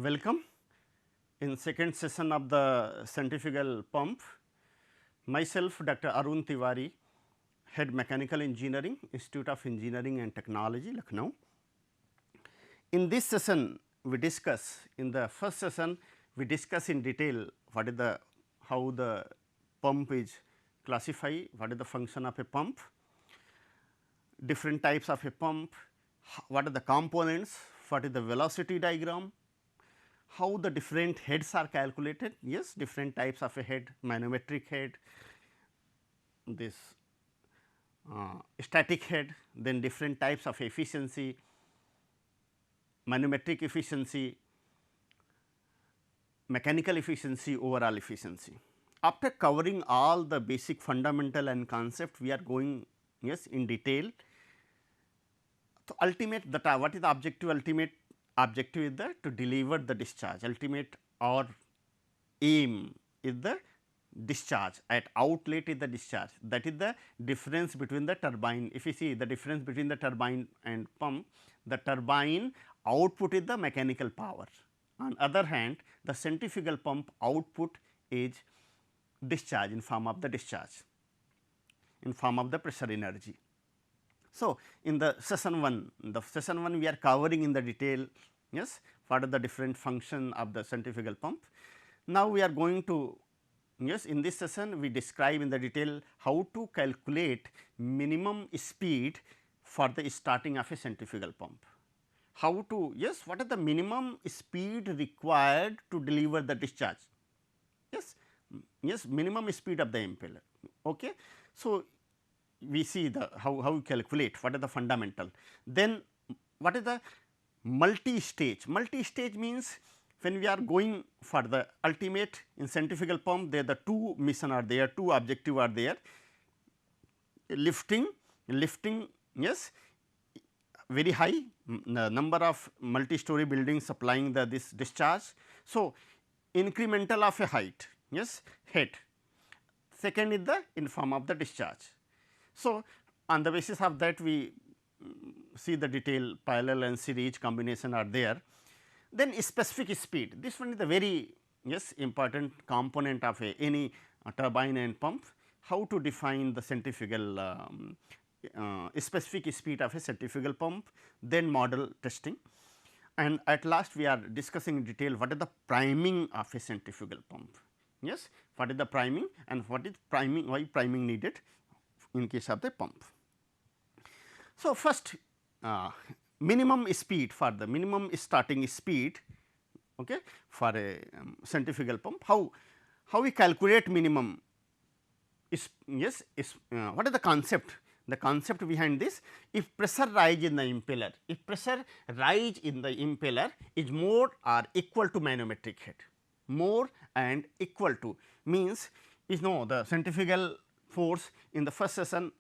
Welcome in second session of the centrifugal pump. Myself Dr. Arun Tiwari, Head Mechanical Engineering, Institute of Engineering and Technology, Lucknow. In this session we discuss, in the first session we discuss in detail what is the, how the pump is classified, what is the function of a pump, different types of a pump, what are the components, what is the velocity diagram, how the different heads are calculated. Yes, different types of a head, manometric head, this static head, then different types of efficiency, manometric efficiency, mechanical efficiency, overall efficiency. After covering all the basic fundamental and concept, we are going in detail. So, ultimate what is the objective? Ultimate objective is the to deliver the discharge. Ultimate or aim is the discharge, at outlet is the discharge, that is the difference between the turbine. If you see the difference between the turbine and pump, the turbine output is the mechanical power. On other hand, the centrifugal pump output is discharge in form of the discharge, in form of the pressure energy. So, in the session 1, we are covering in the detail, yes, what are the different function of the centrifugal pump. Now, we are going to, yes, in this session we describe in the detail how to calculate minimum speed for the starting of a centrifugal pump. How to, yes, what is the minimum speed required to deliver the discharge? Yes, minimum speed of the impeller. Okay. So, we see the how we calculate, what are the fundamental. Then what is the multi-stage? Multi-stage means when we are going for the ultimate in centrifugal pump, there the two mission are there, two objective are there, lifting, yes, very high number of multi-story buildings supplying the this discharge. So, incremental of a height, yes, head. Second is the in form of the discharge. So, on the basis of that we see the detail, parallel and series combination are there. Then specific speed, this one is the very important component of any turbine and pump. How to define the centrifugal specific speed of a centrifugal pump, then model testing, and at last we are discussing in detail what is the priming of a centrifugal pump. Yes, what is the priming and what is priming, why priming needed in case of the pump. So, first minimum speed, for the minimum starting speed, okay, for a centrifugal pump, how we calculate minimum is, what is the concept? The concept behind this, if pressure rise in the impeller, if pressure rise in the impeller is more or equal to manometric head, more and equal to means is no the centrifugal force in the first session,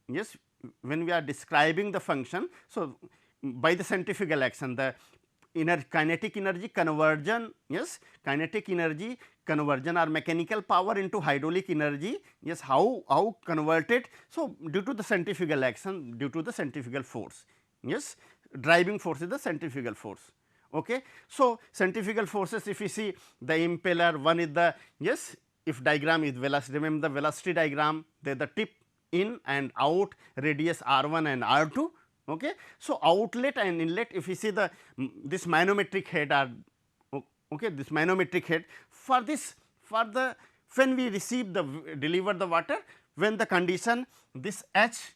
yes, when we are describing the function. So, by the centrifugal action, the kinetic energy conversion, yes, kinetic energy conversion or mechanical power into hydraulic energy, yes, how converted. So, due to the centrifugal action, due to the centrifugal force, yes, driving force is the centrifugal force. Okay. So, centrifugal forces, if you see the impeller, one is the, yes, if diagram is velocity, remember the velocity diagram, there the tip in and out, radius r1 and r2. Okay. So, outlet and inlet, if you see the this manometric head are, okay, this manometric head, for this, for the when we receive the deliver the water, when the condition this H,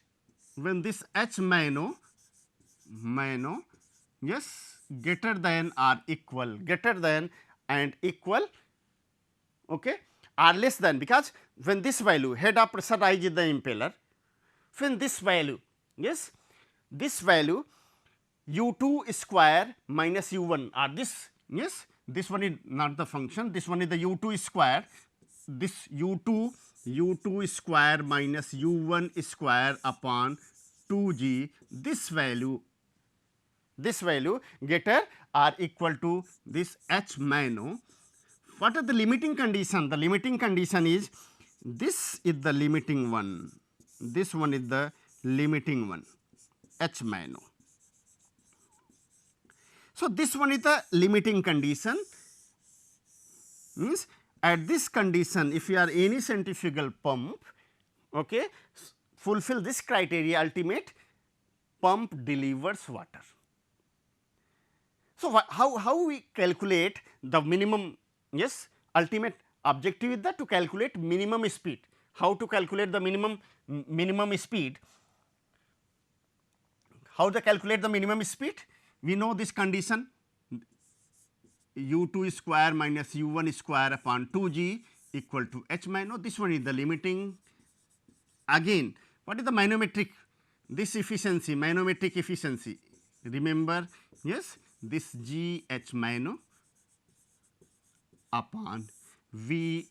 when this H mano, yes, greater than or equal, greater than and equal, okay, or less than, because when this value head of pressure rise in the impeller, when this value, yes, this value u2 square minus u1 or this, yes, this one is not the function, this one is the u2 square, this u2 square minus u1 square upon 2g, this value greater or equal to this H mano. What are the limiting condition? The limiting condition is, this is the limiting one, this one is the limiting one, H mano. So, this one is the limiting condition, means at this condition if you are any centrifugal pump, okay, fulfill this criteria, ultimate pump delivers water. So, how we calculate the minimum, yes, ultimate objective is that to calculate minimum speed. How to calculate the minimum speed? How to calculate the minimum speed? We know this condition u2 square minus u1 square upon 2g equal to h minus. This one is the limiting. Again, what is the manometric? This efficiency, manometric efficiency. Remember, yes, this g h minus upon v.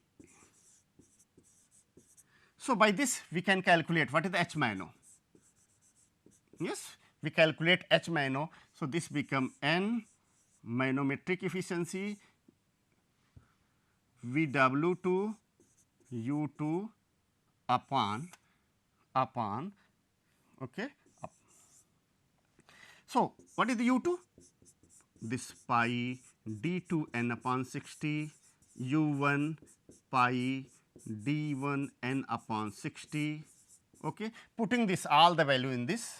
So, by this we can calculate what is the h minus. Yes, we calculate h minus. So, this become n manometric efficiency Vw2 u2 upon okay. So, what is the u2? This pi d2 n upon 60 u1 pi d1 n upon 60. Okay. Putting this all the value in this.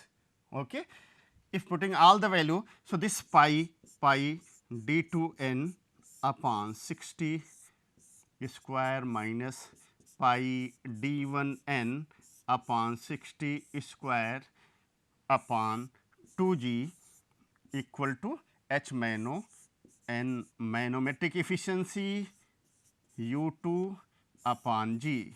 Okay. If putting all the value, so this pi d2n upon 60 square minus pi d1n upon 60 square upon 2g equal to h minus n manometric efficiency u2 upon g.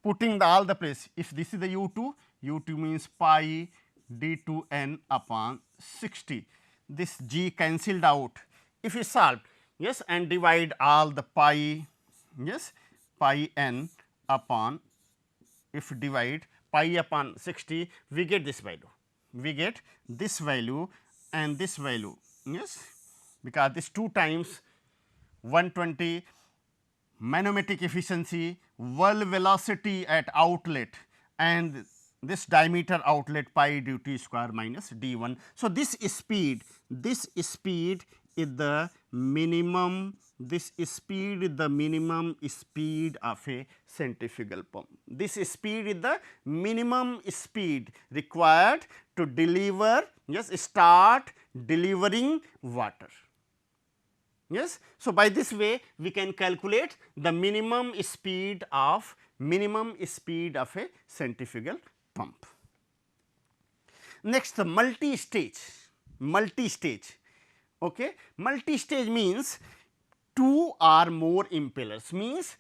Putting all the place, if this is the u2, u2 means pi d2n upon 60. This g cancelled out. If you solve, yes, and divide all the pi, yes, pi n upon, if divide pi upon 60, we get this value. We get this value and this value, yes, because this 2 times 120 manometric efficiency, well velocity at outlet, and this diameter outlet pi dt square minus d1. So, this speed is the minimum, this speed is the minimum speed of a centrifugal pump. This speed is the minimum speed required to deliver, yes, start delivering water. Yes. So, by this way we can calculate the minimum speed of a centrifugal pump. Next, the multi-stage. Okay. Multi-stage means 2 or more impellers, means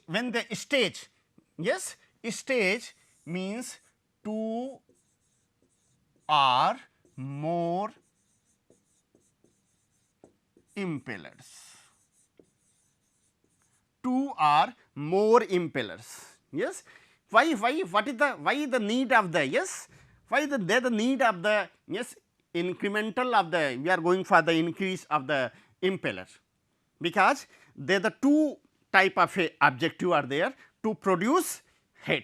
when the stage, yes, stage means 2 or more impellers. 2 or more impellers. Yes. Why what is the need of the, yes, why the need of the, yes, incremental of the, we are going for the increase of the impeller, because there the 2 type of a objective are there to produce head.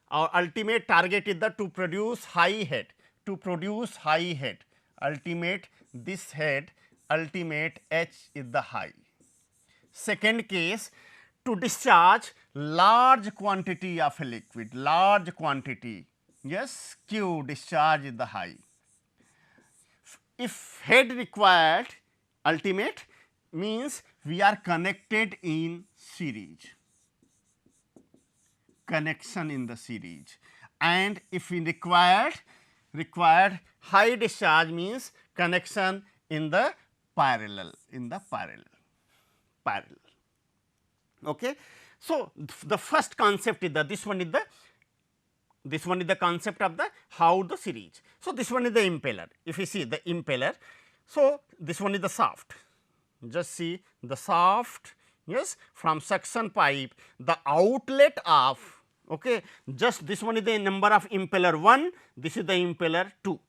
Our ultimate target is the to produce high head, ultimate this head, ultimate h is the high. Second case, to discharge large quantity of a liquid, yes, q discharge is the high. If head required, ultimate means we are connected in series, connection in the series, and if we required high discharge means connection in the parallel, Okay. So, the first concept is the, this one is the concept of the how the series. So, this one is the impeller. If you see the impeller, so this one is the shaft. Just see the shaft, yes, from suction pipe, the outlet of, okay, just this one is the number of impeller 1, this is the impeller 2,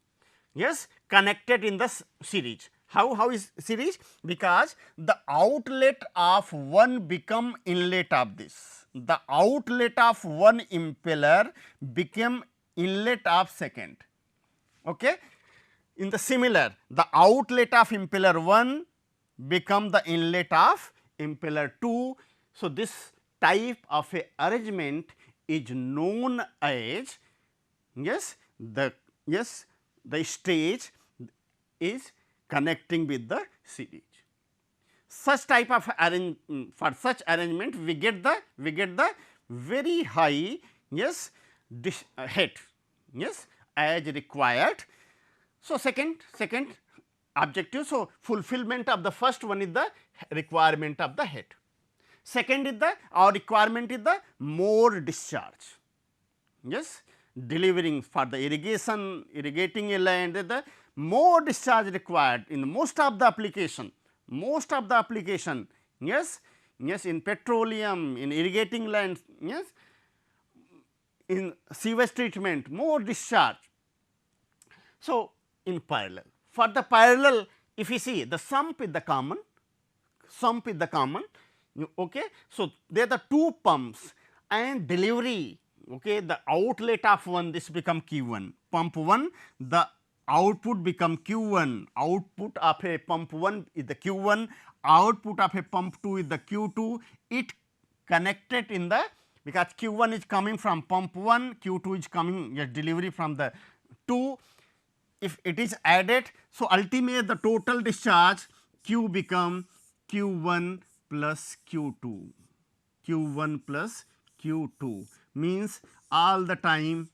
yes, connected in the series. How is series? Because the outlet of one become inlet of this. The outlet of one impeller became inlet of second. Okay. in the similar, the outlet of impeller 1 become the inlet of impeller 2. So, this type of a arrangement is known as, yes, the stage is connecting with the series. Such type of for such arrangement we get the very high, yes, head, yes, as required. So, second objective. So, fulfillment of the first one is the requirement of the head. Second is our requirement is the more discharge, yes, delivering for the irrigating a land, the more discharge required in most of the application, yes, in petroleum, in irrigating lands, yes, in sewage treatment, more discharge. So, in parallel, for the parallel, if you see the sump is the common, okay. So, there are the two pumps and delivery, okay, the outlet of one, this become Q1, pump 1, the output become Q1, output of a pump 1 is the Q1, output of a pump 2 is the Q2, it connected in the, because Q1 is coming from pump 1, Q2 is coming, yes, delivery from the 2, if it is added. So, ultimately the total discharge Q become Q1 plus Q2, Q1 plus Q2 means all the time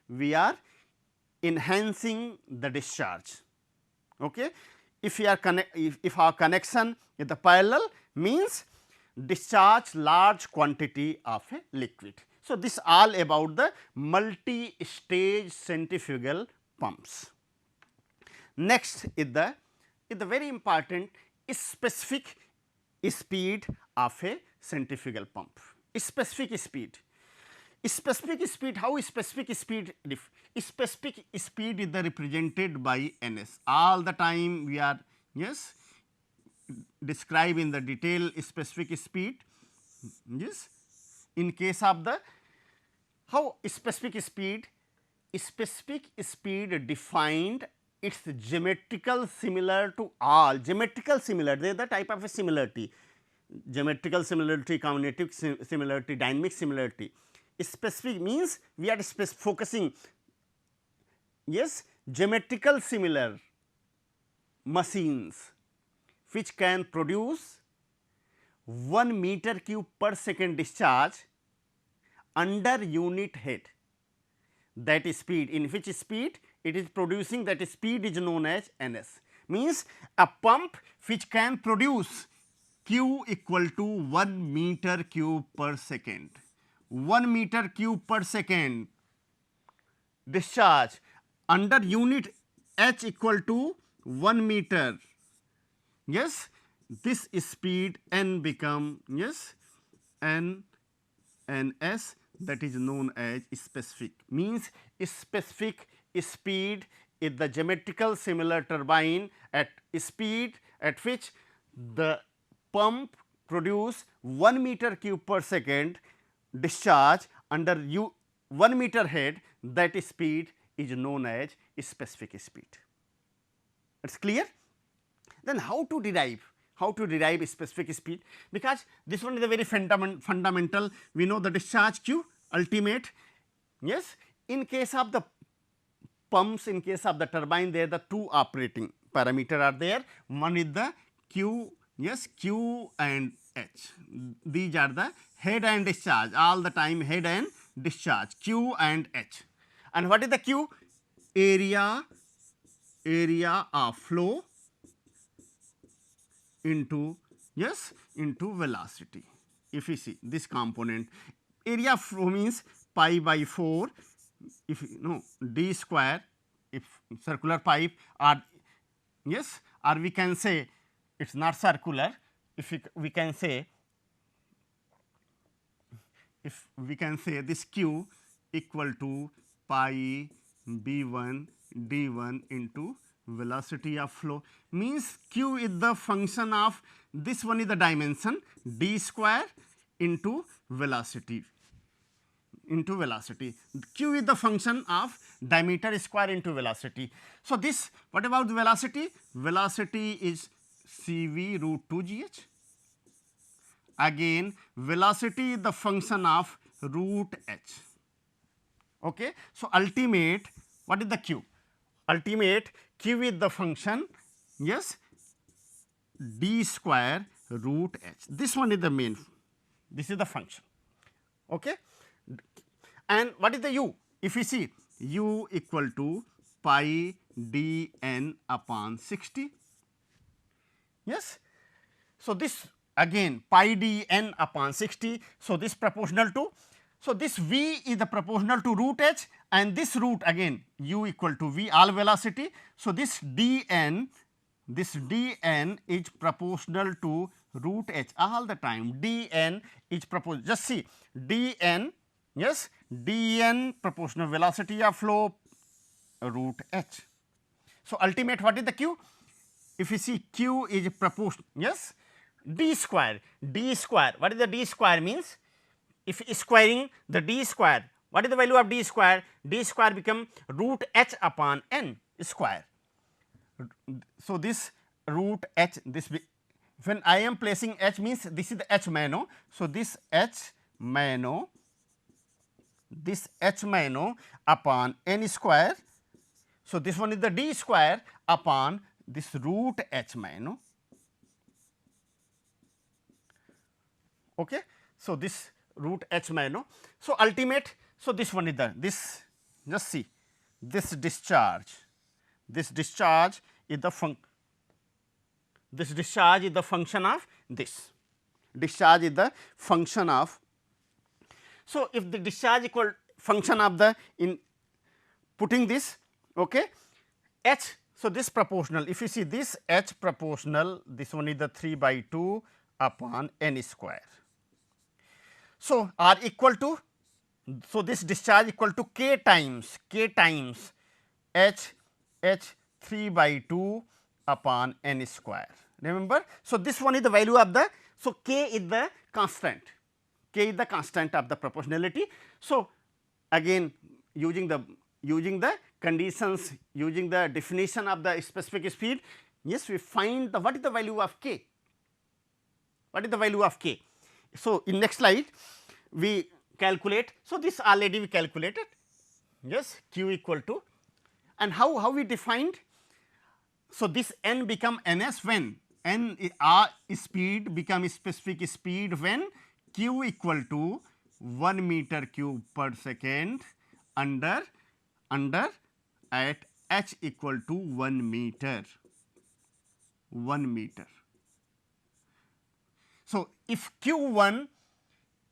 we are enhancing the discharge. Okay. If we are if our connection is the parallel means discharge large quantity of a liquid. So, this all about the multi-stage centrifugal pumps. Next is the very important specific speed of a centrifugal pump. Specific speed. How specific speed? Specific speed is represented by Ns. All the time we are, yes, describe in the detail specific speed. Yes, in case of the how specific speed defined, its geometrical similar to all, geometrical similar, they are the type of a similarity, geometrical similarity, commutative similarity, dynamic similarity. Specific means we are focusing, yes, geometrical similar machines which can produce 1 meter cube per second discharge under unit head, that is speed, in which speed it is producing, that speed is known as Ns, means a pump which can produce Q equal to 1 meter cube per second, 1 meter cube per second discharge under unit H equal to 1 meter, yes, this speed N become, yes, N and S, that is known as specific, means specific speed is the geometrical similar turbine at speed at which the pump produce 1 meter cube per second discharge under 1 meter head, that speed is known as specific speed. It is clear? Then how to derive specific speed, because this one is a very fundamental. We know the discharge Q ultimate, yes. In case of the pumps, in case of the turbine, there the two operating parameter are there, one is the Q, yes, Q and H, these are the head and discharge, all the time head and discharge, Q and H. And what is the Q? Area of flow into, yes, into velocity. If you see this component, area of flow means pi by 4, if you know d square, if circular pipe, or, yes, or we can say it is not circular, if we can say this Q equal to pi b1 d1 into velocity of flow, means Q is the function of, this one is the dimension, d square into velocity. into velocity. Q is the function of diameter square into velocity. So, this what about the velocity? Velocity is CV root 2 GH. Again velocity is the function of root h. Okay. So, ultimate what is the Q? Ultimate Q is the function, yes, d square root h. This one is the main, this is the function. Okay. And what is the u? If we see u equal to pi d n upon 60. Yes. So, this again pi d n upon 60. So, this proportional to, so this v is the proportional to root h, and this root again u equal to v, all velocity. So, this d n is proportional to root h all the time. D n is proportional, just see d n, yes, d n proportional velocity of flow root h. So, ultimate what is the q? If you see q is proportional, yes, d square, what is the d square means? If squaring the d square, what is the value of d square? D square become root h upon n square. So, this root h, this when I am placing h means this is the h mano. So, this h mano upon n square. So, this one is the d square upon this root h mano. Okay. So, this root h mano. So, ultimate, so this one is the, this, just see this discharge is the function of this, discharge is the function of. So, if the discharge equal function of the, in putting this, okay, h. So, this proportional, if you see this h proportional, this one is the 3 by 2 upon n square. So, are equal to, so this discharge equal to k times h 3 by 2 upon n square. Remember. So, this one is the value of the, so k is the constant, of the proportionality. So, again using the conditions, using the definition of the specific speed, yes, we find the what is the value of k, So, in next slide we calculate. So, this already we calculated, yes, q equal to, and how we defined. So, this n become ns when n r speed become specific speed when q equal to 1 meter cube per second under at h equal to 1 meter. So, if q1,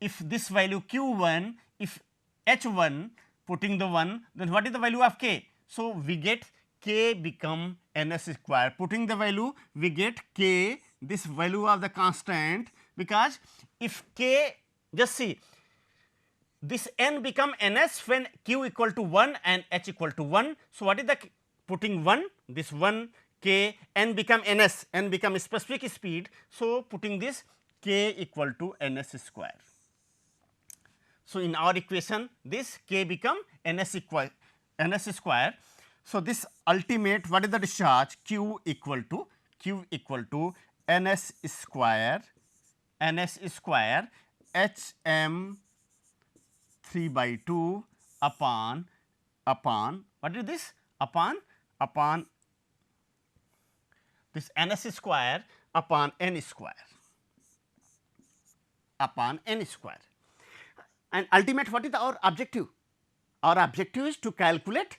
if this value q1, if h1 putting the 1, then what is the value of k? So, we get k become ns square, putting the value we get k, this value of the constant, because if k, just see this n become ns when q equal to 1 and h equal to 1. So, what is the putting 1, this 1 k, n become ns, n become specific speed. So, putting this k equal to ns square. So, in our equation this k become ns square. So, this ultimate what is the discharge? Q equal to ns square h m 3 by 2 upon what is this? Upon this ns square upon n square, and ultimate what is our objective? Our objective is to calculate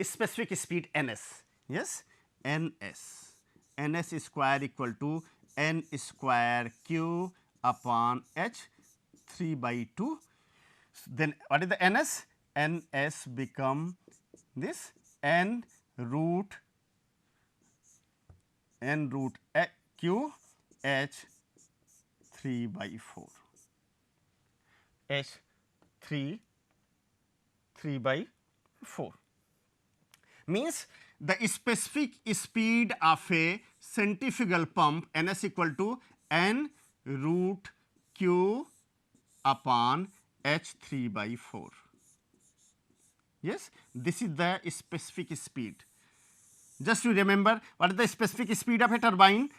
specific speed ns, yes, ns square equal to n square q upon h 3 by 2. Then what is the ns? ns become this n root q h 3 by 4, h 3 by 4 means the specific speed of a centrifugal pump ns equal to n root q upon H3 by 4. Yes, this is the specific speed. Just to remember, what is the specific speed of a turbine?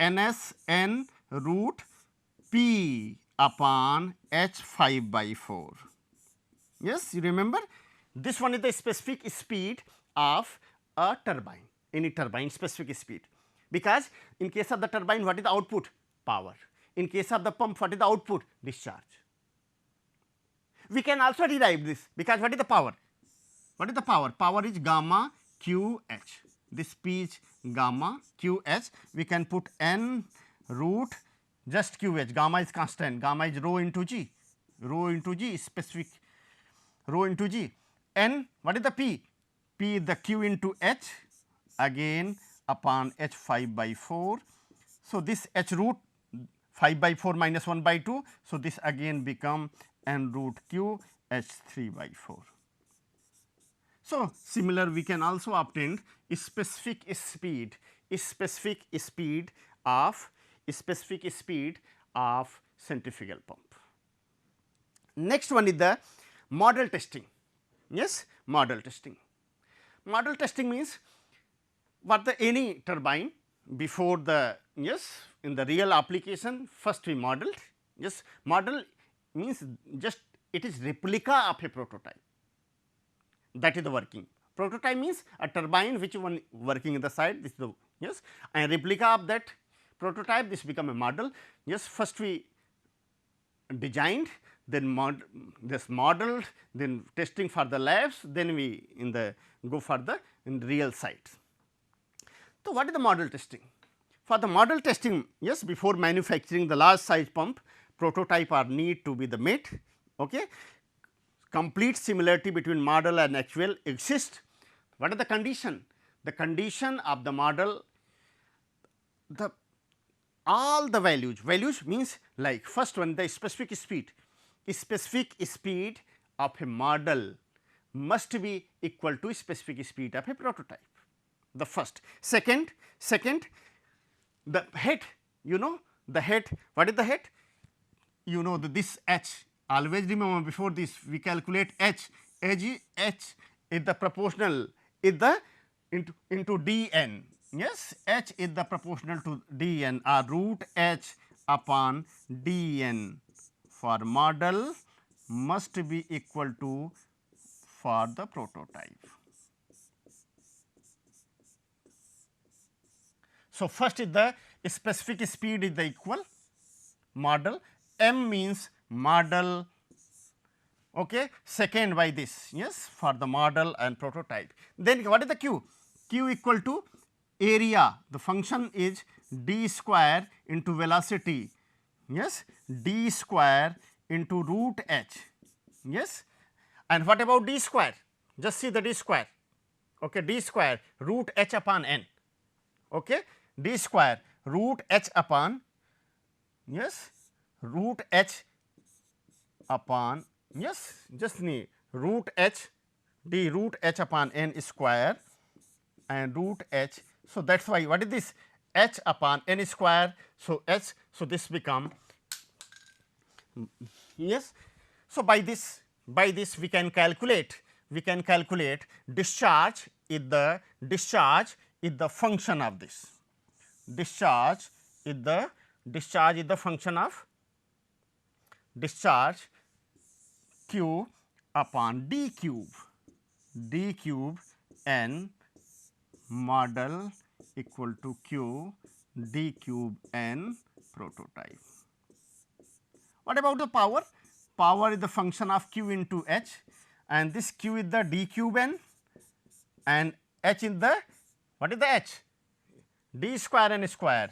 Ns n root P upon H5 by 4. Yes, you remember, this one is the specific speed of a turbine, any turbine specific speed, because in case of the turbine, what is the output? Power. In case of the pump, what is the output? Discharge. We can also derive this, because what is the power? What is the power? Power is gamma QH. This P is gamma QH. We can put n root just QH. Gamma is constant. Gamma is rho into G. Rho into G is specific. Rho into G. N, what is the P? P is the Q into H again upon H5 by 4. So, this H root 5 by 4 minus 1 by 2. So, this again become n root Q H3 by 4. So, similar we can also obtain specific speed of centrifugal pump. Next one is the model testing. Yes, model testing. Model testing means what the any turbine before the in the real application first we modeled. Yes, model means just it is replica of a prototype. That is the working. Prototype means a turbine which one working in the side, this is the and replica of that prototype, this become a model. Yes, first we designed, then modeled, then testing for the labs, then we go for the in real sites. So, what is the model testing? For the model testing, yes, before manufacturing the large size pump, prototype are need to be the met. Okay. Complete similarity between model and actual exists. What are the condition? The condition of the model, all the values means like first one the specific speed of a model must be equal to specific speed of a prototype. The first. Second, the head, the head, what is the head? This H, always remember before this we calculate H is the proportional is the into dn. Yes, H is the proportional to dn or root H upon dn for model must be equal to for the prototype. So, first is the specific speed is the equal model, m means model, okay. Second by this, yes, for the model and prototype. Then what is the q? Q equal to area, the function is d square into velocity, yes, d square into root h, yes. And what about d square? Just see the d square, okay, d square root h upon n, okay, d square root h upon, yes, root h upon, yes, just need root h, d root h upon n square and root h. So, that is why what is this h upon n square. So, h, so this become, yes. So, by this we can calculate discharge is the function of this. Discharge is the function of discharge q upon d cube n model equal to q d cube n prototype. What about the power? Power is the function of q into h, and this q is the d cube n and h is the, what is the h? D square n square,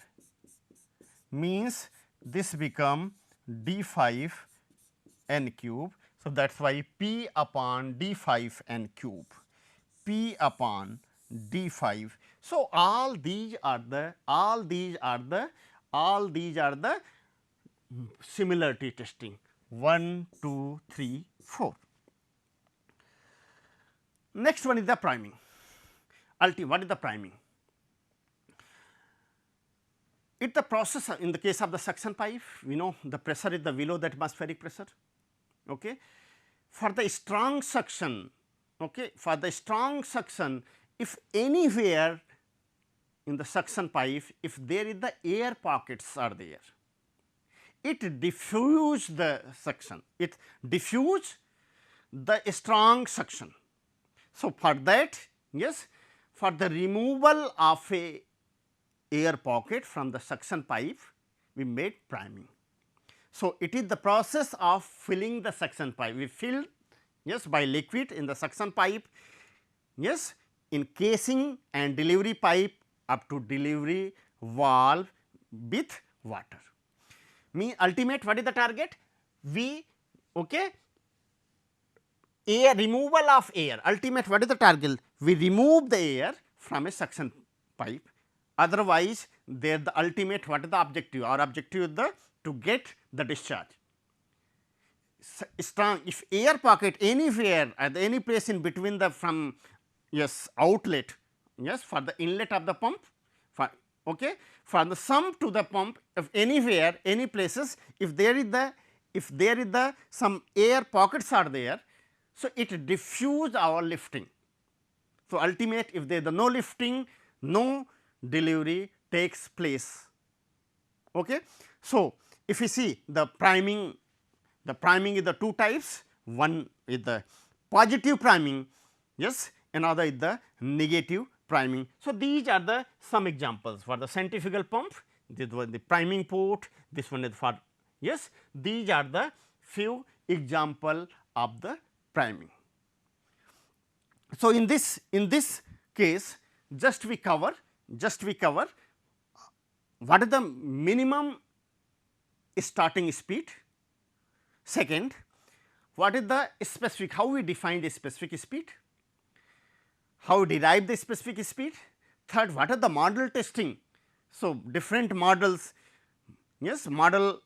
means this become d5 n cube. So, that is why p upon d5 n cube, p upon d5. So, all these are the similarity testing 1, 2, 3, 4. Next one is the priming. What is the priming? It the process in the case of the suction pipe, we know the pressure is the below the atmospheric pressure. Okay. For the strong suction, okay, for the strong suction, if anywhere in the suction pipe, if there is the air pockets are there, it diffuse the suction, it diffuse the strong suction. So, for that, yes, for the removal of a air pocket from the suction pipe, we made priming. So, it is the process of filling the suction pipe. We fill, yes, by liquid in the suction pipe, yes, in casing and delivery pipe up to delivery valve with water. Me ultimate, what is the target? We, okay, air removal of air, ultimate what is the target? We remove the air from a suction pipe, otherwise there the ultimate what is the objective? Our objective is the to get the discharge. Strong, if air pocket anywhere at any place in between the from, yes, outlet, yes, for the inlet of the pump, for, okay, for the sump to the pump, if anywhere any places, if there is the some air pockets are there, so it diffuse our lifting. So, ultimate if there is no lifting, no delivery takes place. Okay. So, if you see the priming is the two types, one is the positive priming, yes, another is the negative priming. So, these are the some examples for the centrifugal pump, this was the priming port, this one is for, yes, these are the few example of the priming. So, in this case just we cover what is the minimum starting speed. Second, what is the specific, how we define the specific speed, how we derive the specific speed. Third, what are the model testing. So, different models, yes, model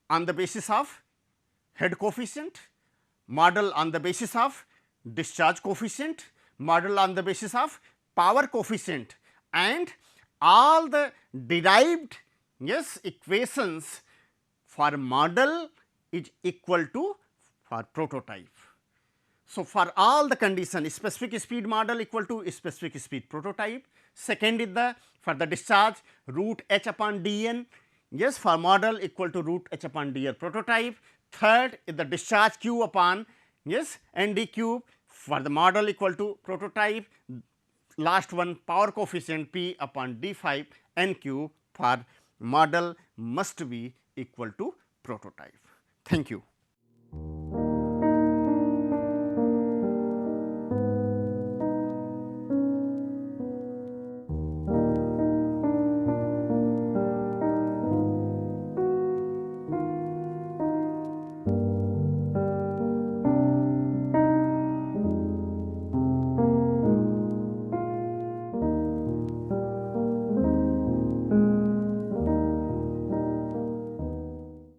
on the basis of head coefficient, model on the basis of discharge coefficient, model on the basis of power coefficient, and all the derived, yes, equations for model is equal to for prototype. So, for all the condition specific speed model equal to specific speed prototype. Second is the for the discharge root h upon dn, yes, for model equal to root h upon dr prototype. Third is the discharge q upon, yes, nd cube for the model equal to prototype. Last one power coefficient p upon d5 n cube for model must be equal to prototype. Thank you.